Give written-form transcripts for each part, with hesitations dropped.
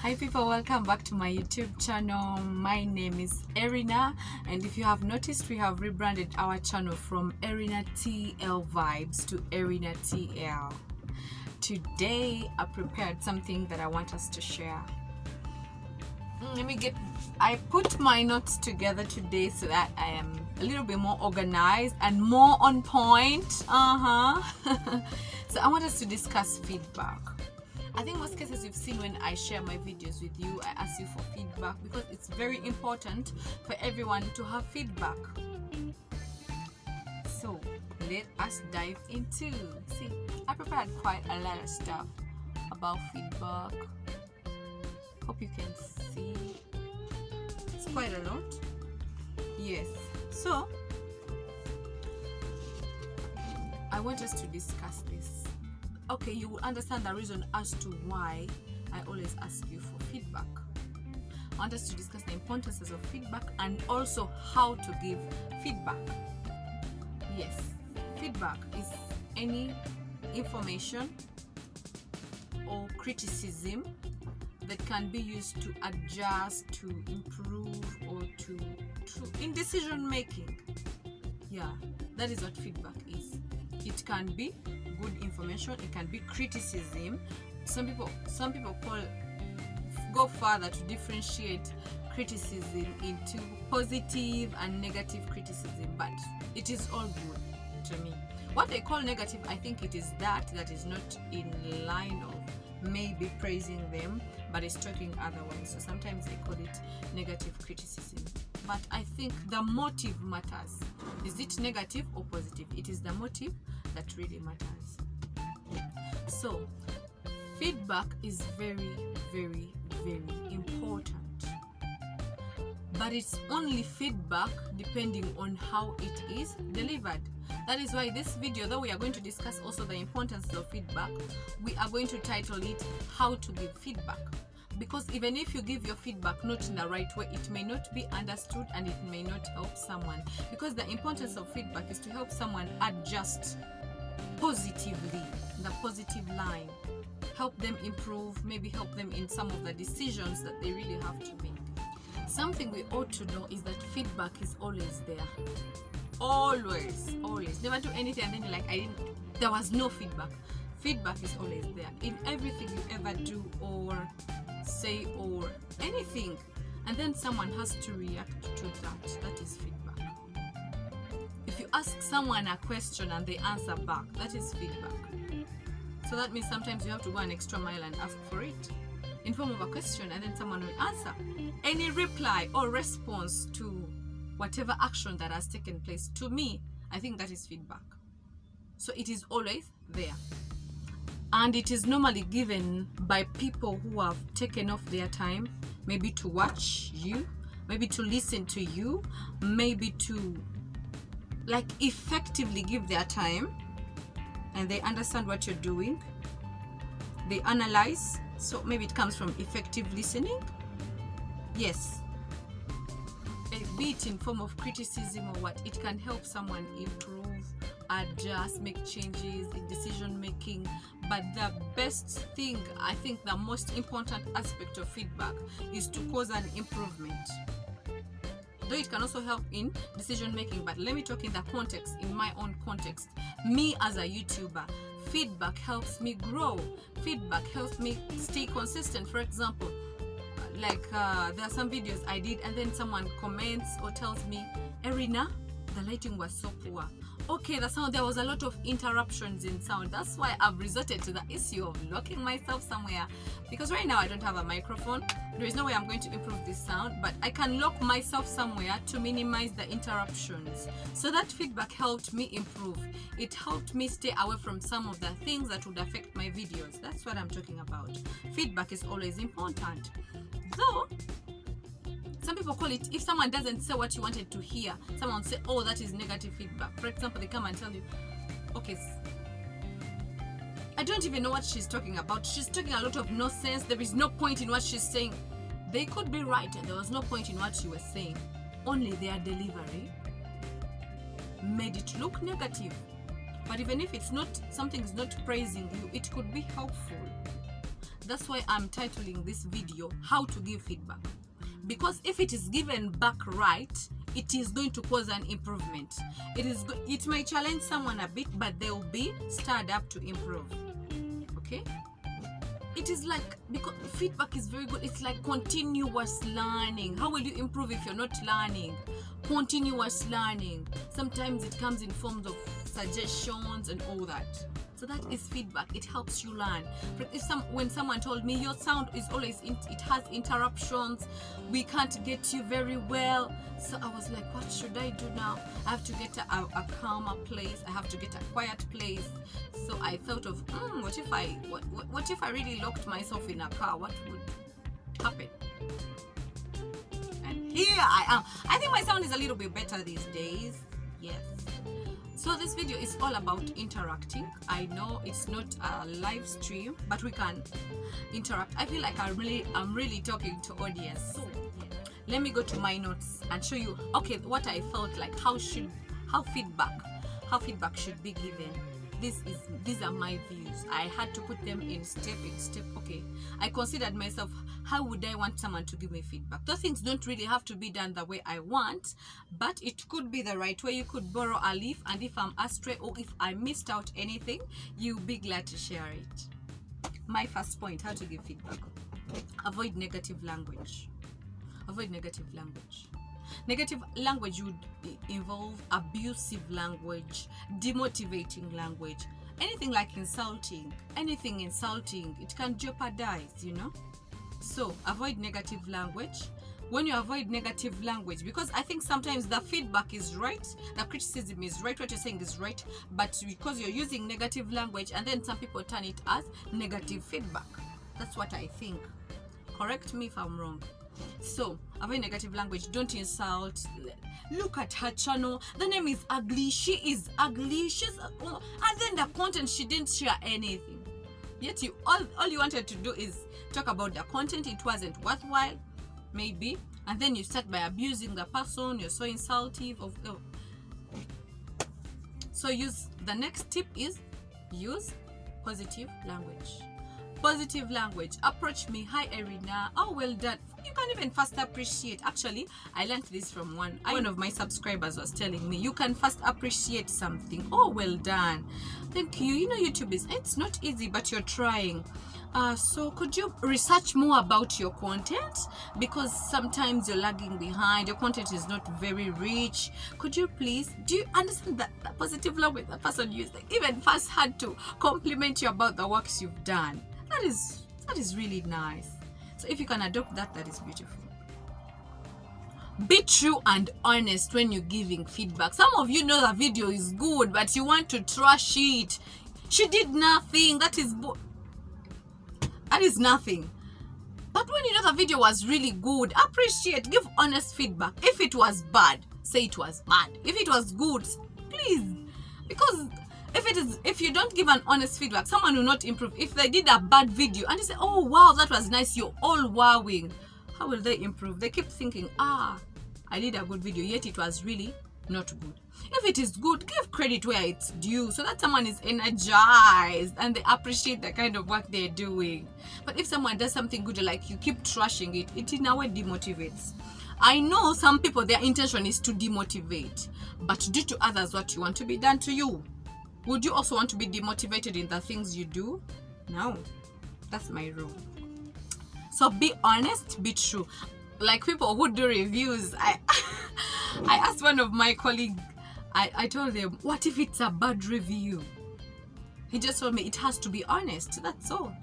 Hi people, welcome back to my YouTube channel. My name is Erina, and if you have noticed, we have rebranded our channel from Erina TL Vibes to Erina TL. Today I prepared something that I want us to share. I put my notes together today so that I am a little bit more organized and more on point. So I want us to discuss feedback. I think most cases you've seen when I share my videos with you, I ask you for feedback because it's very important for everyone to have feedback. So let us dive into. See, I prepared quite a lot of stuff about feedback. Hope you can see. It's quite a lot. Yes. So I want us to discuss this. Okay, you will understand the reason as to why I always ask you for feedback. I want us to discuss the importances of feedback and also how to give feedback. Yes, feedback is any information or criticism that can be used to adjust, to improve, or to in decision making. Yeah, that is what feedback is. It can be good information, it can be criticism. Some people go further to differentiate criticism into positive and negative criticism, but it is all good to me. What they call negative, I think it is that is not in line of maybe praising them, but it's talking otherwise. So sometimes they call it negative criticism, but I think the motive matters. Is it negative or positive? It is the motive that really matters. So feedback is very, very, very important, but it's only feedback depending on how it is delivered. That is why this video, though we are going to discuss also the importance of feedback, we are going to title it how to give feedback. Because even if you give your feedback not in the right way, it may not be understood and it may not help someone. Because the importance of feedback is to help someone adjust positively, the positive line, help them improve, maybe help them in some of the decisions that they really have to make. Something we ought to know is that feedback is always there. Always. Never do anything and then you're like, there was no feedback. Feedback is always there in everything you ever do or say or anything, and then someone has to react to that. That is feedback. If you ask someone a question and they answer back, that is feedback. So that means sometimes you have to go an extra mile and ask for it in form of a question, and then someone will answer. Any reply or response to whatever action that has taken place, to me, I think that is feedback. So it is always there. And it is normally given by people who have taken off their time, maybe to watch you, maybe to listen to you, maybe to effectively give their time, and they understand what you're doing. They analyze. So maybe it comes from effective listening. Yes. Be it in form of criticism or what, it can help someone improve, adjust, make changes in decision making. But the best thing, I think the most important aspect of feedback is to cause an improvement. Though it can also help in decision making, but let me talk in the context, in my own context. Me as a YouTuber, feedback helps me grow. Feedback helps me stay consistent. For example, there are some videos I did and then someone comments or tells me, Erina, the lighting was so poor. Okay, the sound, there was a lot of interruptions in sound. That's why I've resorted to the issue of locking myself somewhere, because right now I don't have a microphone. There is no way I'm going to improve this sound, but I can lock myself somewhere to minimize the interruptions. So that feedback helped me improve. It helped me stay away from some of the things that would affect my videos. That's what I'm talking about. Feedback is always important. Though some people call it, if someone doesn't say what you wanted to hear, someone say, oh, that is negative feedback. For example, they come and tell you, okay, I don't even know what she's talking about. She's talking a lot of nonsense. There is no point in what she's saying. They could be right and there was no point in what she was saying. Only their delivery made it look negative. But even if it's not, something is not praising you, it could be helpful. That's why I'm titling this video how to give feedback, because if it is given back right, it is going to cause an improvement. It may challenge someone a bit, but they'll be stirred up to improve. Okay, it is like, because feedback is very good. It's like continuous learning. How will you improve if you're not learning? Continuous learning. Sometimes it comes in forms of suggestions and all that. So that is feedback. It helps you learn. But when someone told me your sound is always it has interruptions, we can't get you very well, so I was like, what should I do now? I have to get a calmer place. I have to get a quiet place. So I thought of what if I really locked myself in a car? What would happen? And here I am. I think my sound is a little bit better these days. Yes. So this video is all about interacting. I know it's not a live stream, but we can interact. I feel like I'm really talking to audience. So let me go to my notes and show you, okay, what I felt like, how feedback should be given. These are my views. I had to put them in step. Okay, I considered myself, how would I want someone to give me feedback? Those things don't really have to be done the way I want, but it could be the right way. You could borrow a leaf, and if I'm astray or if I missed out anything, you'll be glad to share it. My first point, how to give feedback. Avoid negative language. Avoid negative language. Negative language would involve abusive language, demotivating language, anything like insulting. Anything insulting, it can jeopardize, you know. So avoid negative language. When you avoid negative language, because I think sometimes the feedback is right, the criticism is right, what you're saying is right, but because you're using negative language, and then some people turn it as negative feedback. That's what I think. Correct me if I'm wrong. So avoid negative language. Don't insult. Look at her channel, the name is ugly, she is ugly, and then the content, she didn't share anything, yet all you wanted to do is talk about the content. It wasn't worthwhile, maybe, and then you start by abusing the person. You're so insultive So the next tip is use positive language. Positive language. Approach me, hi Irina, oh well done. You can even first appreciate. Actually, I learned this from one of my subscribers was telling me, you can first appreciate something. Oh well done, thank you. You know, YouTube it's not easy, but you're trying. So could you research more about your content, because sometimes you're lagging behind, your content is not very rich. Could you please, do you understand that the positive language the person used? They even first had to compliment you about the works you've done. That is really nice. So if you can adopt that, that is beautiful. Be true and honest when you're giving feedback. Some of you know the video is good, but you want to trash it. She did nothing. That is nothing. But when you know the video was really good, appreciate, give honest feedback. If it was bad, say it was bad. If it was good, please, because if you don't give an honest feedback, someone will not improve. If they did a bad video and they say, oh wow, that was nice, you're all wowing, how will they improve? They keep thinking, I did a good video, yet it was really not good. If it is good, give credit where it's due, so that someone is energized and they appreciate the kind of work they're doing. But if someone does something good, like you keep trashing it, it in a way demotivates. I know some people, their intention is to demotivate, but do to others what you want to be done to you. Would you also want to be demotivated in the things you do? No, that's my rule. So be honest, be true. Like people who do reviews, I asked one of my colleagues, I told them, what if it's a bad review? He just told me it has to be honest, that's all.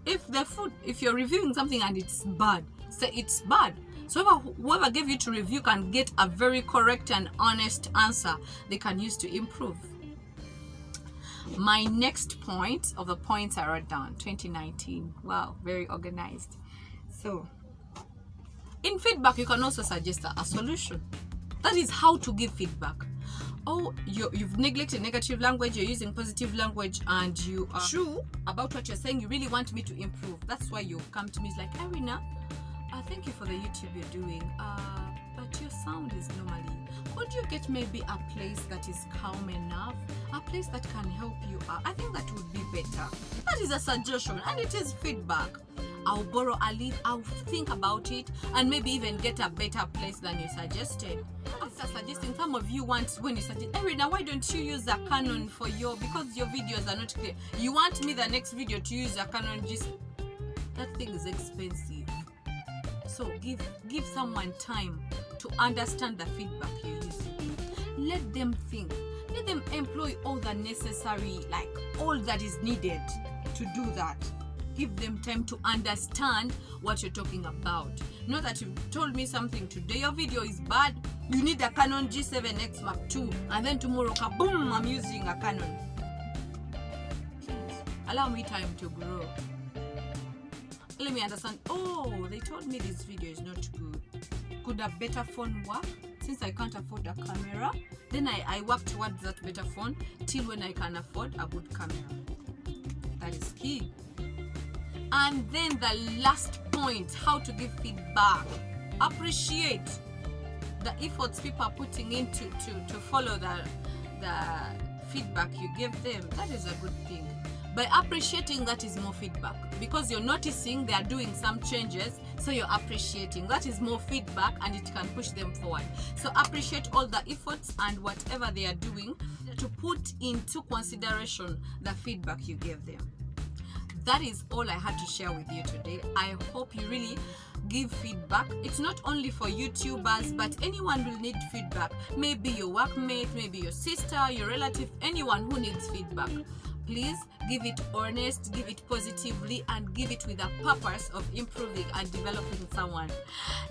If you're reviewing something and it's bad, say it's bad. So whoever gave you to review can get a very correct and honest answer they can use to improve. My next point of the points I wrote down, 2019. Wow, very organized. So in feedback, you can also suggest a solution. That is how to give feedback. Oh, you've neglected negative language, you're using positive language, and you are true about what you're saying. You really want me to improve. That's why you come to me. It's like, Irina, thank you for the YouTube you're doing. but your sound is normally. Could you get maybe a place that is calm enough, a place that can help you out? I think that would be better. That is a suggestion, and it is feedback. I'll borrow a lead, I'll think about it, and maybe even get a better place than you suggested. After suggesting, some of you want, when you suggest, Erina, why don't you use a Canon for because your videos are not clear. You want me the next video to use a Canon that thing is expensive. So give someone time to understand the feedback you're using. Let them think. Let them employ all the necessary, like all that is needed to do that. Give them time to understand what you're talking about. Not that you told me something today, your video is bad, you need a Canon G7X Mark II, and then tomorrow, kaboom, I'm using a Canon. Please, allow me time to grow. Let me understand, oh, they told me this video is not good. Could a better phone work? Since I can't afford a camera, then I work towards that better phone till when I can afford a good camera. That is key. And then the last point, how to give feedback. Appreciate the efforts people are putting in to follow the feedback you give them. That is a good thing. By appreciating, that is more feedback, because you're noticing they are doing some changes, so you're appreciating. That is more feedback, and it can push them forward. So appreciate all the efforts and whatever they are doing to put into consideration the feedback you gave them. That is all I had to share with you today. I hope you really give feedback. It's not only for YouTubers, but anyone will need feedback. Maybe your workmate, maybe your sister, your relative, anyone who needs feedback. Please give it honest, give it positively, and give it with a purpose of improving and developing someone.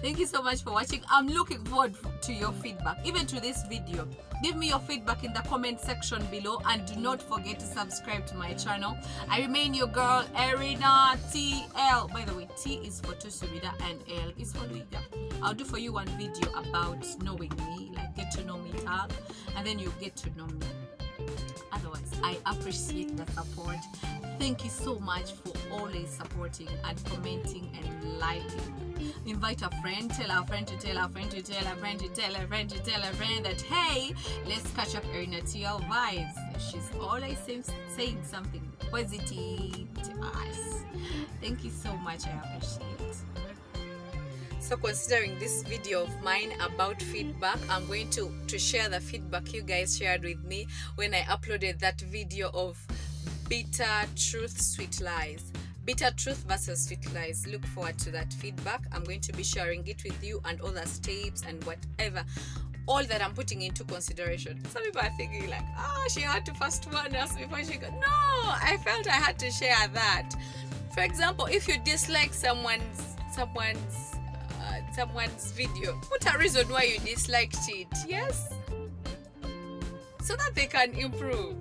Thank you so much for watching. I'm looking forward to your feedback, even to this video. Give me your feedback in the comment section below, and do not forget to subscribe to my channel. I remain your girl, Erina TL. By the way, T is for Tusubida and L is for Luiga. I'll do for you one video about knowing me, like get to know me tag, and then you get to know me. Otherwise, I appreciate the support. Thank you so much for always supporting and commenting and liking. Invite a friend, tell a friend to tell a friend to tell a friend to tell a friend to tell a friend that, hey, let's catch up Erina TL vibes. She's always saying something positive to us. Thank you so much. I appreciate it. So considering this video of mine about feedback, I'm going to share the feedback you guys shared with me when I uploaded that video of bitter truth, sweet lies. Bitter truth versus sweet lies. Look forward to that feedback. I'm going to be sharing it with you, and all the steps and whatever, all that I'm putting into consideration. Some people are thinking like, she had to first warn us before she got. No, I felt I had to share that. For example, if you dislike someone's video, put a reason why you disliked it, yes, so that they can improve.